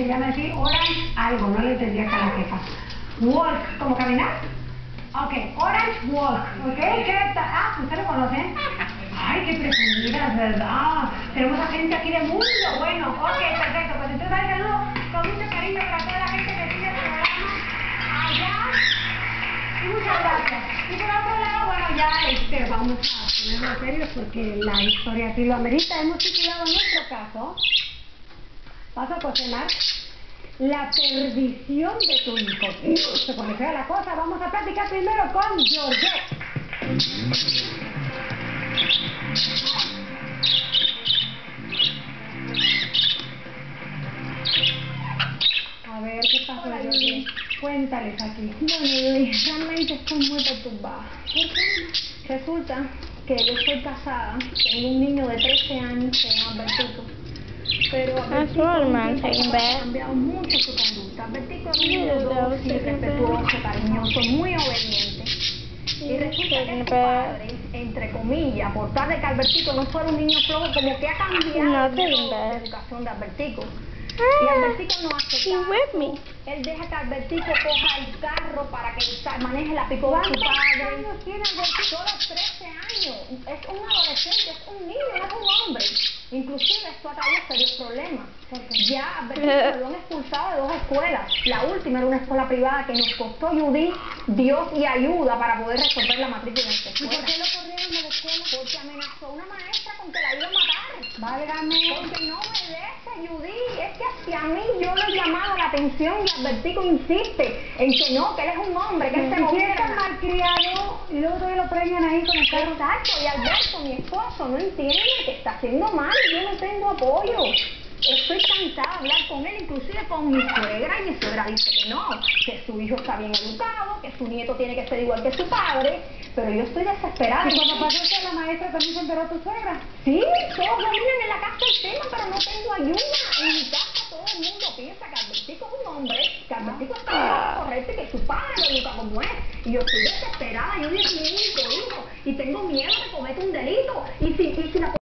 se llama así, orange algo, no le entendía a la jefa. Walk, ¿como caminar? Ok, orange walk, ¿ok? ¿Qué tal? Ah, ¿ustedes lo conocen? Ay, qué pretendidas, ¿verdad? Tenemos a gente aquí de mundo. Bueno, ok, perfecto. Pues entonces hay saludo con mucho cariño para toda la gente que sigue el programa allá. Y muchas gracias. Y por otro lado, bueno, ya vamos a ponernos serios porque la historia aquí lo amerita. Hemos titulado nuestro caso, paso a cocinar, la perdición de tu hijo. Se pone fea la cosa. Vamos a platicar primero con Georgette. A ver, ¿qué pasó, Georgette? Cuéntales aquí. Bueno, Yuri, realmente estoy muy perturbada. ¿Por qué? Resulta que yo estoy casada, tengo un niño de 13 años, se llama Albertico. Pero Albertico ha cambiado mucho su conducta. Albertico es un niño dócil, respetuoso, cariñoso, muy obediente. Y resulta que su padre, entre comillas, por tal de que Albertico no fuera un niño flojo, como que ha cambiado el método de educación de Albertico. Y Albertico no hace caso. Él deja que Albertico coja el carro para que maneje la pick-up de su padre. ¿Cuántos años tiene Albertico? Solo 13 años. Es un adolescente, es un niño, no es un hombre. Inclusive esto ha traído serios problemas. Ya Albertico lo han expulsado de 2 escuelas. La última era una escuela privada que nos costó, Judy, Dios y ayuda para poder resolver la matrícula en esta escuela. ¿Y por qué lo corrieron de la escuela? Porque amenazó a una maestra con que la iba a matar. Válgame. Porque no obedece, Judy. Es que hacia mí yo le he llamado la atención y Albertico insiste en que no, que él es un hombre, que él se moviera. Está malcriado y luego todavía lo premian ahí con el carro. Exacto, y Alberto, mi esposo, no entiende que está haciendo mal y yo no tengo apoyo. Estoy cansada de hablar con él, inclusive con mi suegra, y mi suegra dice que no, que su hijo está bien educado, que su nieto tiene que ser igual que su padre, pero yo estoy desesperada. ¿Y cuando pasó eso a la maestra también se enteró tu suegra? Sí, todos dominan en la casa el tema, pero no tengo ayuda. En mi casa todo el mundo piensa que Albertico es un hombre, que Albertico está correcto y que su padre lo educa como es. Y yo estoy desesperada, yo soy mi único hijo y tengo miedo de que cometa un delito. Y si la